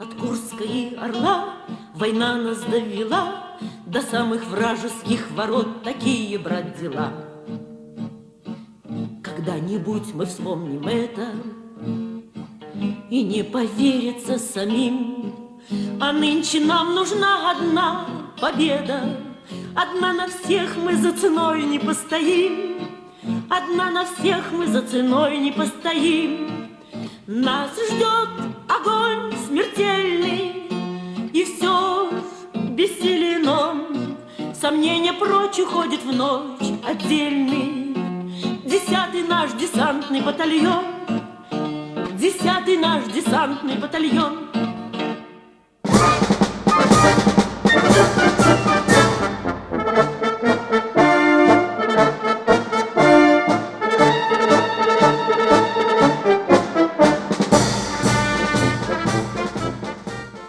От Курска и Орла война нас довела до самых вражеских ворот. Такие, брат, дела. Когда-нибудь мы вспомним это и не поверится самим. А нынче нам нужна одна победа. Одна на всех мы за ценой не постоим. Одна на всех мы за ценой не постоим. Нас ждет огонь смертельный, и все бессилен он. Сомнения прочь уходит в ночь отдельный. 10-й наш десантный батальон, 10-й наш десантный батальон.